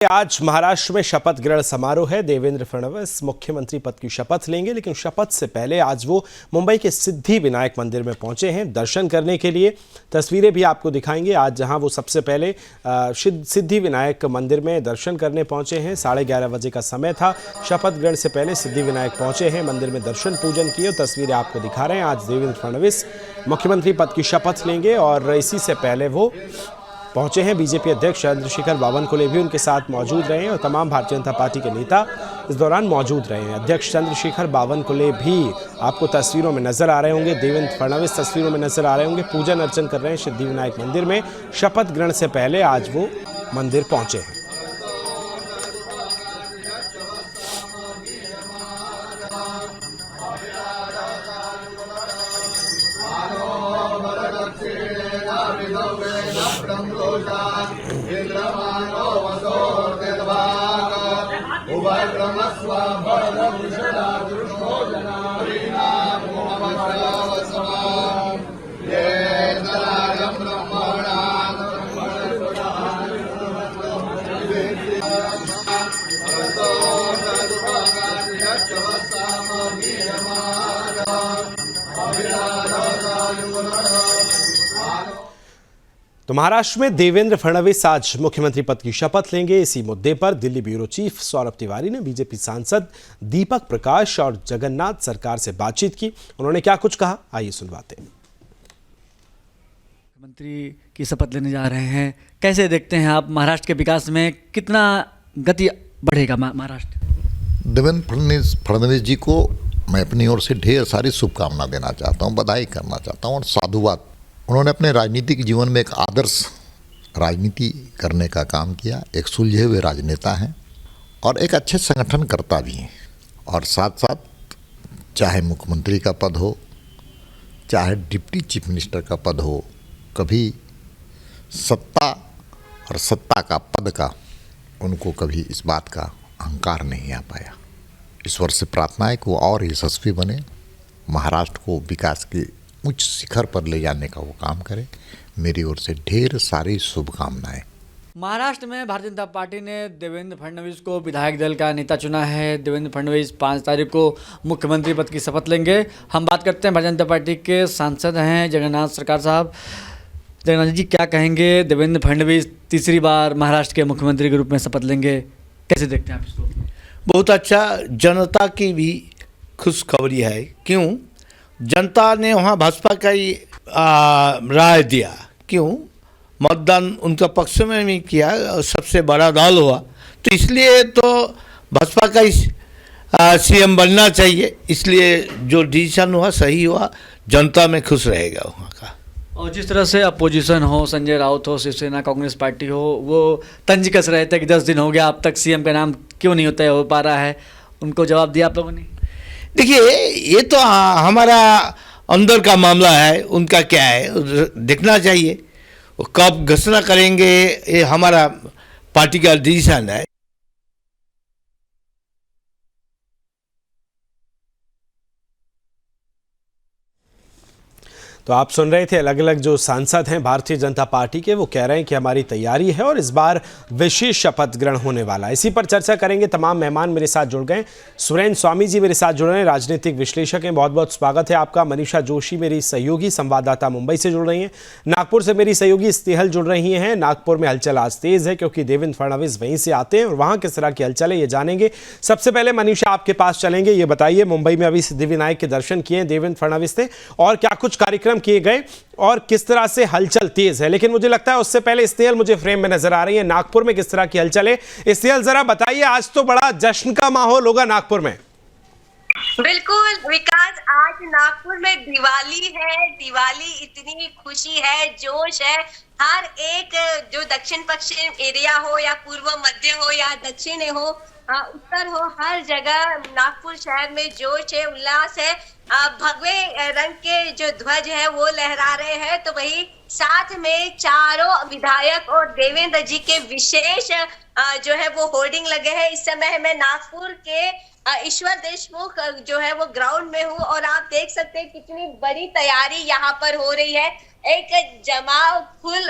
आज महाराष्ट्र में शपथ ग्रहण समारोह है। देवेंद्र फडणवीस मुख्यमंत्री पद की शपथ लेंगे, लेकिन शपथ से पहले आज वो मुंबई के सिद्धि विनायक मंदिर में पहुंचे हैं दर्शन करने के लिए। तस्वीरें भी आपको दिखाएंगे आज जहां वो सबसे पहले सिद्धि विनायक मंदिर में दर्शन करने पहुंचे हैं। 11:30 बजे का समय था। शपथ ग्रहण से पहले सिद्धि विनायक पहुंचे हैं, मंदिर में दर्शन पूजन किए। तस्वीरें आपको दिखा रहे हैं। आज देवेंद्र फडणवीस मुख्यमंत्री पद की शपथ लेंगे और इसी से पहले वो पहुंचे हैं। बीजेपी अध्यक्ष चंद्रशेखर बावनकुले भी उनके साथ मौजूद रहे हैं और तमाम भारतीय जनता पार्टी के नेता इस दौरान मौजूद रहे हैं। अध्यक्ष चंद्रशेखर बावनकुले भी आपको तस्वीरों में नजर आ रहे होंगे। देवेंद्र फडणवीस तस्वीरों में नजर आ रहे होंगे। पूजन अर्चन कर रहे हैं सिद्धि विनायक मंदिर में। शपथ ग्रहण से पहले आज वो मंदिर पहुंचे हैं। तो महाराष्ट्र में देवेंद्र फडणवीस आज मुख्यमंत्री पद की शपथ लेंगे। इसी मुद्दे पर दिल्ली ब्यूरो चीफ सौरभ तिवारी ने बीजेपी सांसद दीपक प्रकाश और जगन्नाथ सरकार से बातचीत की। उन्होंने क्या कुछ कहा, आइए सुनवाते हैं। मुख्यमंत्री की शपथ लेने जा रहे हैं, कैसे देखते हैं आप महाराष्ट्र के विकास में कितना गति बढ़ेगा महाराष्ट्र? देवेंद्र फडणवीस जी को मैं अपनी ओर से ढेर सारी शुभकामना देना चाहता हूं, बधाई करना चाहता हूं और साधुवाद। उन्होंने अपने राजनीतिक जीवन में एक आदर्श राजनीति करने का काम किया। एक सुलझे हुए राजनेता हैं और एक अच्छे संगठनकर्ता भी हैं। और साथ साथ चाहे मुख्यमंत्री का पद हो, चाहे डिप्टी चीफ मिनिस्टर का पद हो, कभी सत्ता और सत्ता का पद का उनको कभी इस बात का अहंकार नहीं आ पाया। ईश्वर से प्रार्थना है कि वो और यशस्वी बने, महाराष्ट्र को विकास के उच्च शिखर पर ले जाने का वो काम करे। मेरी ओर से ढेर सारी शुभकामनाएं। महाराष्ट्र में भारतीय जनता पार्टी ने देवेंद्र फडणवीस को विधायक दल का नेता चुना है। देवेंद्र फडणवीस 5 तारीख को मुख्यमंत्री पद की शपथ लेंगे। हम बात करते हैं भारतीय जनता पार्टी के सांसद हैं जगन्नाथ सरकार साहब। जगन्नाथ जी, क्या कहेंगे? देवेंद्र फडणवीस तीसरी बार महाराष्ट्र के मुख्यमंत्री के रूप में शपथ लेंगे, कैसे देखते हैं आप इसको? बहुत अच्छा, जनता की भी खुशखबरी है। क्यों? जनता ने वहाँ भाजपा का ही राय दिया। क्यों? मतदान उनका पक्ष में भी किया और सबसे बड़ा दल हुआ, तो इसलिए तो भाजपा का ही सीएम बनना चाहिए। इसलिए जो डिसीजन हुआ सही हुआ, जनता में खुश रहेगा वहाँ का। और जिस तरह से अपोजिशन हो, संजय राउत हो, शिवसेना कांग्रेस पार्टी हो, वो तंज कस रहे थे कि 10 दिन हो गया अब तक सीएम का नाम क्यों नहीं तय हो पा रहा है, उनको जवाब दिया आप लोगों ने? देखिए, ये तो हमारा अंदर का मामला है, उनका क्या है देखना चाहिए। कब घोषणा करेंगे ये हमारा पार्टी का डिसीजन है। तो आप सुन रहे थे अलग अलग जो सांसद हैं भारतीय जनता पार्टी के, वो कह रहे हैं कि हमारी तैयारी है और इस बार विशेष शपथ ग्रहण होने वाला है। इसी पर चर्चा करेंगे। तमाम मेहमान मेरे साथ जुड़ गए। सुरेंद्र स्वामी जी मेरे साथ जुड़ रहे हैं, राजनीतिक विश्लेषक हैं। बहुत बहुत स्वागत है आपका। मनीषा जोशी मेरी सहयोगी संवाददाता मुंबई से जुड़ रही हैं। नागपुर से मेरी सहयोगी स्नेहल जुड़ रही हैं। नागपुर में हलचल आज तेज है क्योंकि देवेंद्र फडणवीस वहीं से आते हैं और वहाँ किस तरह की हलचल है ये जानेंगे। सबसे पहले मनीषा आपके पास चलेंगे। ये बताइए, मुंबई में अभी सिद्धि विनायक के दर्शन किए देवेंद्र फडणवीस ने और क्या कुछ कार्यक्रम किए गए और किस तरह से हलचल तेज है? लेकिन मुझे लगता है उससे पहले स्नेहल मुझे फ्रेम में नजर आ रही है। नागपुर में किस तरह की हलचल है, स्नेहल जरा बताइए। आज तो बड़ा जश्न का माहौल होगा नागपुर में। बिल्कुल विकास, आज नागपुर में दिवाली है। दिवाली इतनी खुशी है, जोश है। हर एक जो दक्षिण पश्चिम एरिया हो या पूर्व मध्य हो या दक्षिण हो, उत्तर हो, हर जगह नागपुर शहर में जोश है, उल्लास है। भगवे रंग के जो ध्वज है वो लहरा रहे हैं, तो वही साथ में चारों विधायक और देवेंद्र जी के विशेष जो है वो होर्डिंग लगे हैं। इस समय मैं नागपुर के ईश्वर देशमुख जो है वो ग्राउंड में हूँ और आप देख सकते हैं कितनी बड़ी तैयारी यहाँ पर हो रही है। एक जमाव फुल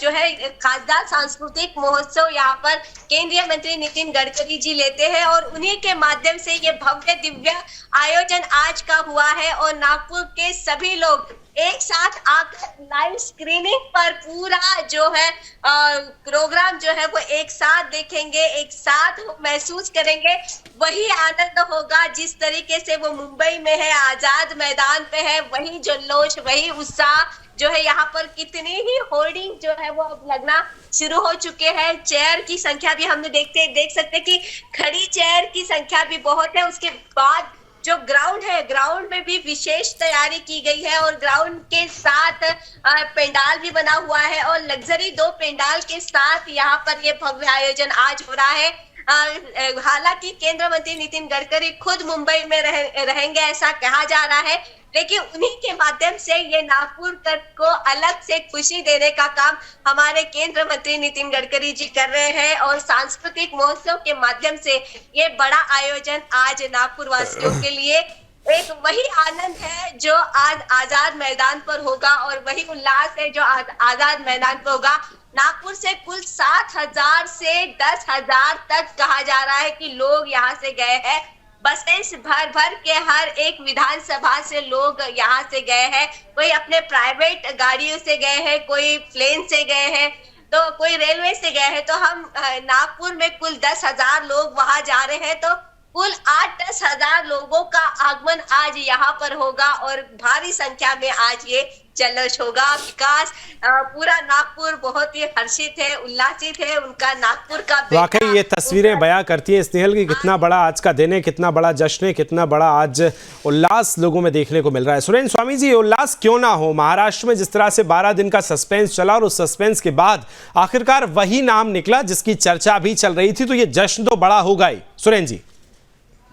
जो है खासदार सांस्कृतिक महोत्सव यहाँ पर केंद्रीय मंत्री नितिन गडकरी जी लेते हैं और उन्हीं के माध्यम से ये भव्य दिव्य आयोजन आज का हुआ है और नागपुर के सभी लोग एक साथ आकर लाइव स्क्रीनिंग पर पूरा जो है प्रोग्राम जो है वो एक साथ देखेंगे, एक साथ महसूस करेंगे। वही आनंद होगा जिस तरीके से वो मुंबई में है, आजाद मैदान पे है, वही जल्लोष, वही उत्साह जो है। यहाँ पर कितनी ही होर्डिंग जो है वो अब लगना शुरू हो चुके हैं। चेयर की संख्या भी हमने देख सकते कि खड़ी चेयर की संख्या भी बहुत है। उसके बाद जो ग्राउंड है, ग्राउंड में भी विशेष तैयारी की गई है और ग्राउंड के साथ पंडाल भी बना हुआ है और लग्जरी 2 पंडाल के साथ यहाँ पर ये भव्य आयोजन आज हो रहा है। हालांकि केंद्रीय मंत्री नितिन गडकरी खुद मुंबई में रहेंगे ऐसा कहा जा रहा है, लेकिन उन्हीं के माध्यम से ये नागपुर को अलग से खुशी देने का काम हमारे केंद्रीय मंत्री नितिन गडकरी जी कर रहे हैं और सांस्कृतिक महोत्सव के माध्यम से ये बड़ा आयोजन आज नागपुर वासियों के लिए एक वही आनंद है जो आज आजाद मैदान पर होगा और वही उल्लास है जो आजाद मैदान पर होगा। नागपुर से कुल 7,000 से 10,000 तक कहा जा रहा है कि लोग यहाँ से गए हैं। बसेस भर के हर एक विधानसभा से लोग यहाँ से गए हैं। कोई अपने प्राइवेट गाड़ियों से गए हैं, कोई प्लेन से गए हैं, तो कोई रेलवे से गए हैं। तो हम नागपुर में कुल 10,000 लोग वहां जा रहे हैं, तो कुल 8-10 हजार लोगों का आगमन आज यहाँ पर होगा और भारी संख्या में आज ये जल्लोष होगा। विकास, पूरा नागपुर बहुत ही हर्षित है, उल्लासित है। उनका नागपुर का वाकई ये तस्वीरें बयां करती है स्नेहल की कितना बड़ा आज का दिन है, कितना बड़ा जश्न है, कितना बड़ा आज उल्लास लोगों में देखने को मिल रहा है। सुरेंद्र स्वामी जी, उल्लास क्यों ना हो? महाराष्ट्र में जिस तरह से 12 दिन का सस्पेंस चला और उस सस्पेंस के बाद आखिरकार वही नाम निकला जिसकी चर्चा भी चल रही थी, तो ये जश्न तो बड़ा होगा ही। सुरेंद्र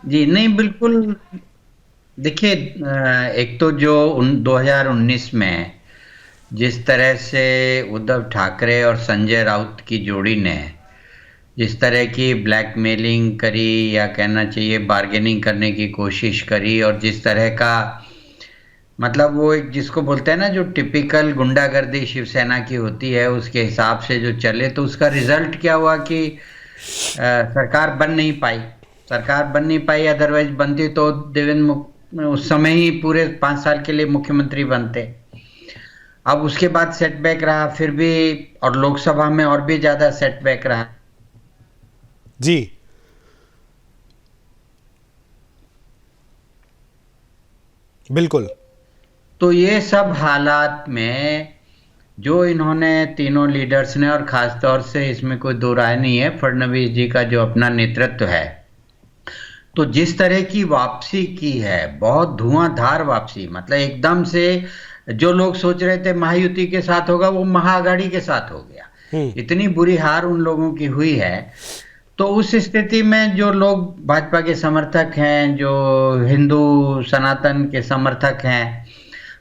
जी नहीं, बिल्कुल। देखिए, एक तो जो 2019 में जिस तरह से उद्धव ठाकरे और संजय राउत की जोड़ी ने जिस तरह की ब्लैकमेलिंग करी या कहना चाहिए बार्गेनिंग करने की कोशिश करी और जिस तरह का मतलब वो एक जिसको बोलते हैं ना जो टिपिकल गुंडागर्दी शिवसेना की होती है उसके हिसाब से जो चले, तो उसका रिजल्ट क्या हुआ कि सरकार बन नहीं पाई। अदरवाइज बनती तो देवेंद्र उस समय ही पूरे 5 साल के लिए मुख्यमंत्री बनते। अब उसके बाद सेटबैक रहा फिर भी, और लोकसभा में और भी ज्यादा सेटबैक रहा। जी बिल्कुल। तो ये सब हालात में जो इन्होंने तीनों लीडर्स ने, और खास तौर से इसमें कोई दो राय नहीं है, फडणवीस जी का जो अपना नेतृत्व है, तो जिस तरह की वापसी की है, बहुत धुआंधार वापसी, मतलब एकदम से जो लोग सोच रहे थे महायुति के साथ होगा वो महाआघाड़ी के साथ हो गया। इतनी बुरी हार उन लोगों की हुई है। तो उस स्थिति में जो लोग भाजपा के समर्थक हैं, जो हिंदू सनातन के समर्थक हैं,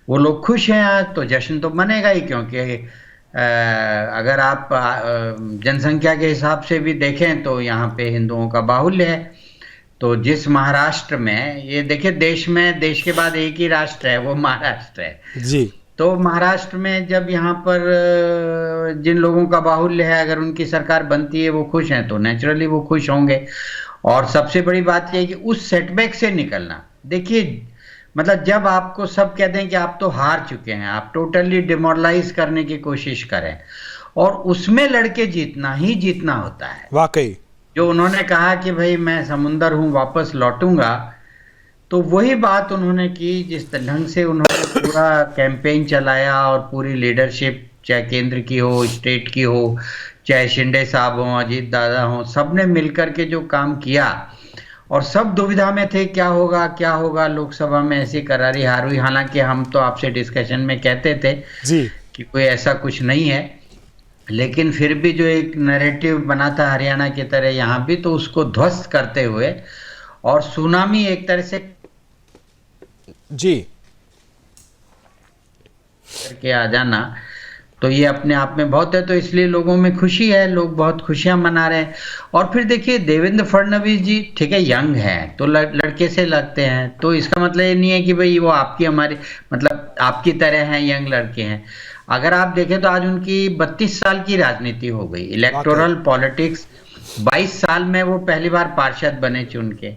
वो लोग खुश हैं। आज तो जश्न तो मनेगा ही, क्योंकि अगर आप जनसंख्या के हिसाब से भी देखें तो यहाँ पे हिंदुओं का बाहुल्य है। तो जिस महाराष्ट्र में, ये देखिए देश के बाद एक ही राष्ट्र है, वो महाराष्ट्र है जी। तो महाराष्ट्र में जब यहाँ पर जिन लोगों का बाहुल्य है, अगर उनकी सरकार बनती है वो खुश हैं, तो नेचुरली वो खुश होंगे। और सबसे बड़ी बात यह है कि उस सेटबैक से निकलना, देखिए मतलब जब आपको सब कहते हैं कि आप तो हार चुके हैं, आप टोटली डिमोरलाइज करने की कोशिश करें और उसमें लड़के जीतना ही जीतना होता है। वाकई जो उन्होंने कहा कि भाई मैं समुंदर हूं, वापस लौटूंगा, तो वही बात उन्होंने की। जिस ढंग से उन्होंने पूरा कैंपेन चलाया और पूरी लीडरशिप, चाहे केंद्र की हो, स्टेट की हो, चाहे शिंदे साहब हों, अजीत दादा हों, सब ने मिलकर के जो काम किया, और सब दुविधा में थे क्या होगा। लोकसभा में ऐसी करारी हार हुई। हालांकि हम तो आपसे डिस्कशन में कहते थे जी कि कोई ऐसा कुछ नहीं है, लेकिन फिर भी जो एक नैरेटिव बना था हरियाणा की तरह यहाँ भी, तो उसको ध्वस्त करते हुए और सुनामी एक तरह से जी करके आ जाना, तो ये अपने आप में बहुत है। तो इसलिए लोगों में खुशी है, लोग बहुत खुशियां मना रहे हैं। और फिर देखिए देवेंद्र फडणवीस जी ठीक है, यंग हैं, तो लड़के से लगते हैं, तो इसका मतलब ये नहीं है कि भाई वो आपकी हमारी मतलब आपकी तरह हैं, यंग लड़के हैं। अगर आप देखें तो आज उनकी 32 साल की राजनीति हो गई, इलेक्टोरल पॉलिटिक्स। 22 साल में वो पहली बार पार्षद बने चुन के,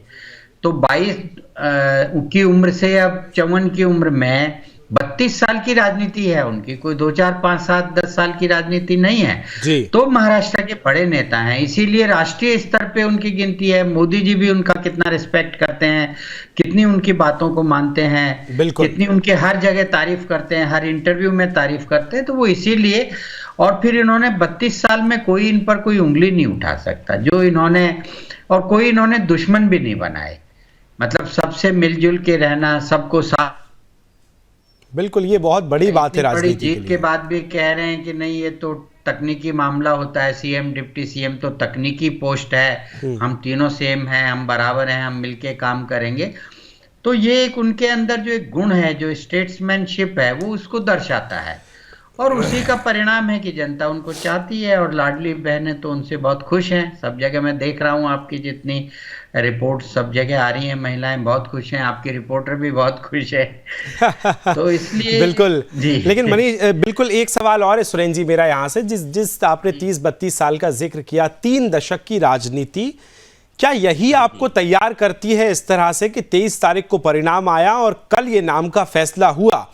तो 22 की उम्र से अब 54 की उम्र में 32 साल की राजनीति है उनकी, कोई 2, 4, 5, 7, 10 साल की राजनीति नहीं है जी। तो महाराष्ट्र के बड़े नेता हैं, इसीलिए राष्ट्रीय स्तर पे उनकी गिनती है। मोदी जी भी उनका कितना रिस्पेक्ट करते हैं, कितनी उनकी बातों को मानते हैं, बिल्कुल। कितनी उनके हर जगह तारीफ करते हैं, हर इंटरव्यू में तारीफ करते हैं, तो वो इसीलिए। और फिर इन्होंने 32 साल में कोई इन पर कोई उंगली नहीं उठा सकता जो इन्होंने, और कोई इन्होंने दुश्मन भी नहीं बनाए, मतलब सबसे मिलजुल के रहना, सबको साथ। बिल्कुल, ये बहुत बड़ी बात है बड़ी राजनीति जीत के के लिए। बाद भी कह रहे हैं कि नहीं ये तो तकनीकी मामला होता है, सीएम डिप्टी सीएम तो तकनीकी पोस्ट है, हम तीनों सेम हैं, हम बराबर हैं, हम मिलके काम करेंगे। तो ये एक उनके अंदर जो एक गुण है, जो स्टेट्समैनशिप है, वो उसको दर्शाता है, और उसी का परिणाम है कि जनता उनको चाहती है। और लाडली बहनें तो उनसे बहुत खुश हैं, सब जगह मैं देख रहा हूँ, आपकी जितनी रिपोर्ट सब जगह आ रही हैं, महिलाएं बहुत खुश हैं, आपकी रिपोर्टर भी बहुत खुश है तो इसलिए बिल्कुल जी। लेकिन मनीष, बिल्कुल एक सवाल और है सुरेंद्र जी मेरा यहाँ से, जिस आपने 30-32 साल का जिक्र किया, 3 दशक की राजनीति, क्या यही आपको तैयार करती है इस तरह से कि 23 तारीख को परिणाम आया और कल ये नाम का फैसला हुआ,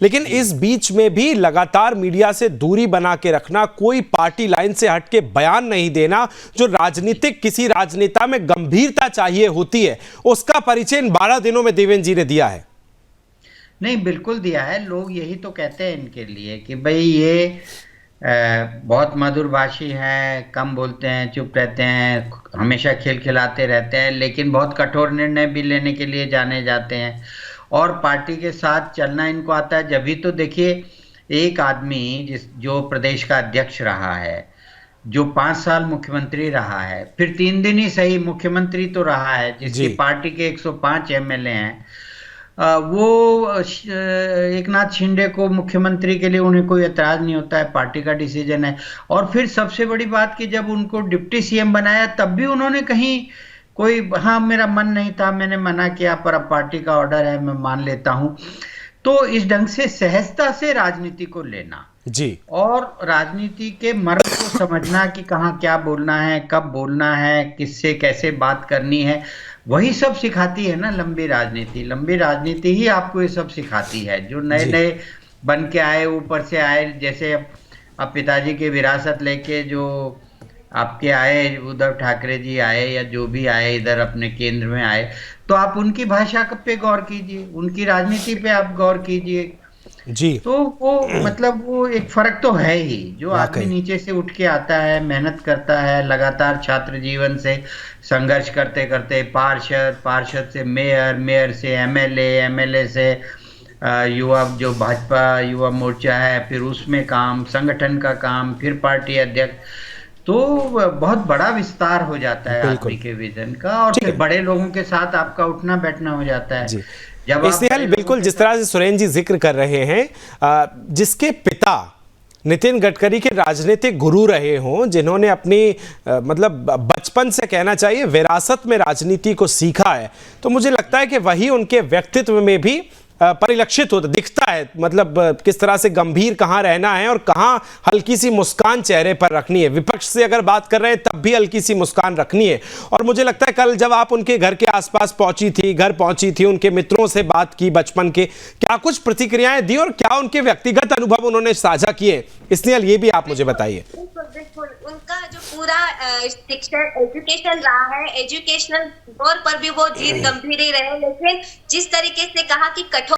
लेकिन इस बीच में भी लगातार मीडिया से दूरी बना के रखना, कोई पार्टी लाइन से हटके बयान नहीं देना, जो राजनीतिक किसी राजनेता में गंभीरता चाहिए होती है, उसका परिचय इन 12 दिनों में देवेंद्र जी ने दिया है? नहीं, बिल्कुल दिया है। लोग यही तो कहते हैं इनके लिए कि भाई ये बहुत मधुरभाषी हैं, कम बोलते हैं, चुप रहते हैं, हमेशा खेल खिलाते रहते हैं, लेकिन बहुत कठोर निर्णय भी लेने के लिए जाने जाते हैं, और पार्टी के साथ चलना इनको आता है। जब भी तो देखिए, एक आदमी जो प्रदेश का अध्यक्ष रहा है, जो 5 साल मुख्यमंत्री रहा है, फिर 3 दिन ही सही मुख्यमंत्री तो रहा है, जिसकी पार्टी के 105 एमएलए हैं, वो एकनाथ शिंदे को मुख्यमंत्री के लिए उन्हें कोई एतराज नहीं होता है, पार्टी का डिसीजन है। और फिर सबसे बड़ी बात कि जब उनको डिप्टी सीएम बनाया तब भी उन्होंने कहीं कोई, हाँ मेरा मन नहीं था, मैंने मना किया, पर अब पार्टी का ऑर्डर है, मैं मान लेता हूं। तो इस ढंग से सहजता से राजनीति को लेना जी, और राजनीति के मर्म को समझना कि कहाँ क्या बोलना है, कब बोलना है, किससे कैसे बात करनी है, वही सब सिखाती है ना लंबी राजनीति। लंबी राजनीति ही आपको ये सब सिखाती है। जो नए नए बन के आए, ऊपर से आए, जैसे अब पिताजी की विरासत लेके जो आपके आए, उद्धव ठाकरे जी आए, या जो भी आए इधर अपने केंद्र में आए, तो आप उनकी भाषा पे गौर कीजिए, उनकी राजनीति पे आप गौर कीजिए जी। तो वो मतलब वो एक फर्क तो है ही। जो आदमी नीचे से उठ के आता है, मेहनत करता है, लगातार छात्र जीवन से संघर्ष करते करते पार्षद से मेयर, मेयर से एमएलए, एमएलए से युवा, जो भाजपा युवा मोर्चा है, फिर उसमें काम, संगठन का काम, फिर पार्टी अध्यक्ष, तो बहुत बड़ा विस्तार हो जाता है आदमी के विजन का, और फिर बड़े लोगों के साथ आपका उठना बैठना हो जाता है। इसलिए बिल्कुल जिस तरह से सुरेंद्र जी जिक्र कर रहे हैं, जिसके पिता नितिन गडकरी के राजनीतिक गुरु रहे हों, जिन्होंने अपनी मतलब बचपन से कहना चाहिए विरासत में राजनीति को सीखा है, तो मुझे लगता है कि वही उनके व्यक्तित्व में भी परिलक्षित होता दिखता है, मतलब किस तरह से गंभीर कहाँ रहना है और कहाँ हल्की सी मुस्कान चेहरे पर रखनी है। विपक्ष से अगर बात कर रहे हैं तब भी हल्की सी मुस्कान रखनी है। और मुझे लगता है कल जब आप उनके घर के आसपास घर पहुंची थी, उनके मित्रों से बात की बचपन के, क्या कुछ प्रतिक्रियाएं दी और क्या उनके व्यक्तिगत अनुभव उन्होंने साझा किए, इसलिए ये भी आप मुझे बताइए। बिल्कुल, उनका जो पूरा एजुकेशन रहा है, एजुकेशनल तौर पर भी वो धीर गंभीर ही रहे, लेकिन जिस तरीके से कहा कि कठोर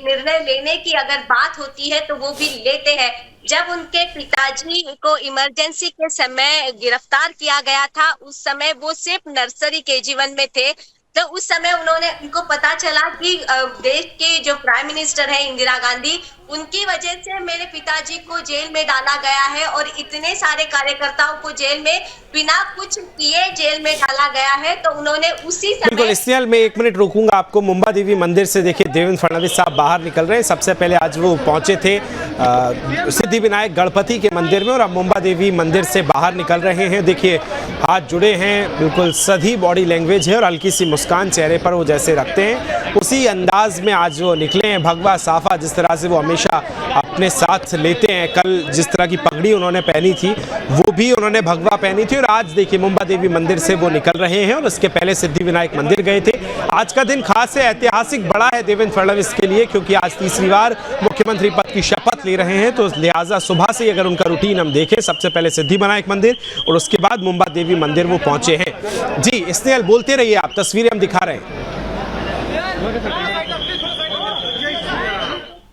निर्णय लेने की अगर बात होती है तो वो भी लेते हैं। जब उनके पिताजी को इमरजेंसी के समय गिरफ्तार किया गया था, उस समय वो सिर्फ नर्सरी केजी1 में थे, तो उस समय उनको पता चला कि देश के जो प्राइम मिनिस्टर है इंदिरा गांधी, उनकी वजह से मेरे पिताजी को जेल में डाला गया है, और इतने सारे कार्यकर्ताओं को जेल में बिना कुछ किए जेल में डाला गया है। तो उन्होंने उसी समय बिल्कुल, इसलिए मैं 1 मिनट रोकूंगा आपको। मुंबा देवी मंदिर से देखिए देवेंद्र फडणवीस साहब बाहर निकल रहे हैं। सबसे पहले आज वो पहुंचे थे सिद्धि विनायक गणपति के मंदिर में और अब मुंबा देवी मंदिर से बाहर निकल रहे हैं। देखिए हाथ जुड़े हैं, बिल्कुल सधी बॉडी लैंग्वेज है और हल्की सी मुस्कान चेहरे पर वो जैसे रखते हैं उसी अंदाज में आज वो निकले हैं। भगवा साफा जिस तरह से वो हमेशा अपने साथ लेते हैं, कल जिस तरह की पगड़ी उन्होंने पहनी थी वो भी उन्होंने भगवा पहनी थी और आज देखिए मुंबा देवी मंदिर से वो निकल रहे हैं और उसके पहले सिद्धि विनायक मंदिर गए थे। आज का दिन खास है, ऐतिहासिक बड़ा है देवेंद्र फडणवीस के लिए, क्योंकि आज तीसरी बार मुख्यमंत्री पद की शपथ ले रहे हैं। तो लिहाजा सुबह से अगर उनका रूटीन हम देखें, सबसे पहले सिद्धि विनायक मंदिर और उसके बाद मुंबा देवी मंदिर वो पहुंचे हैं। जी स्नेहल, बोलते रहिए आप, तस्वीरें हम दिखा रहे हैं।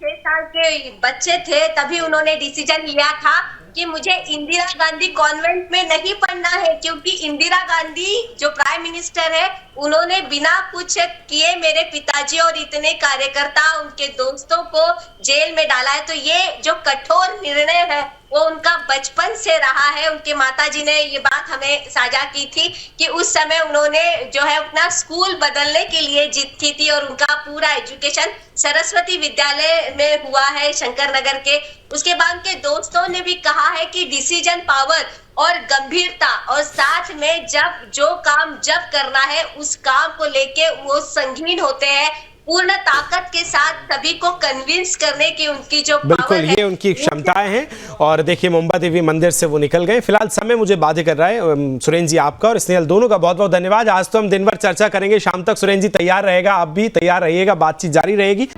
6 साल के बच्चे थे तभी उन्होंने डिसीजन लिया था कि मुझे इंदिरा गांधी कॉन्वेंट में नहीं पढ़ना है, क्योंकि इंदिरा गांधी जो प्राइम मिनिस्टर है उन्होंने बिना कुछ किए मेरे पिताजी और इतने कार्यकर्ता उनके दोस्तों को जेल में डाला है। तो ये जो कठोर निर्णय है वो उनका बचपन से रहा है। उनके माताजी ने ये बात हमें साझा की थी कि उस समय उन्होंने जो है अपना स्कूल बदलने के लिए जिद की थी और उनका पूरा एजुकेशन सरस्वती विद्यालय में हुआ है शंकर नगर के। उसके बाद उनके दोस्तों ने भी कहा है कि डिसीजन पावर और गंभीरता और साथ में जब जो काम जब करना है उस काम को लेके वो संगीन होते हैं, पूर्ण ताकत के साथ सभी को कन्विंस करने की उनकी जो बिल्कुल पावर है, ये उनकी क्षमताएं हैं। और देखिए मुंबा देवी मंदिर से वो निकल गए। फिलहाल समय मुझे बाध्य कर रहा है। सुरेंद्र जी आपका और स्नेहल दोनों का बहुत बहुत धन्यवाद। आज तो हम दिन भर चर्चा करेंगे, शाम तक सुरेंद्र जी तैयार रहेगा, आप भी तैयार रहिएगा, बातचीत जारी रहेगी।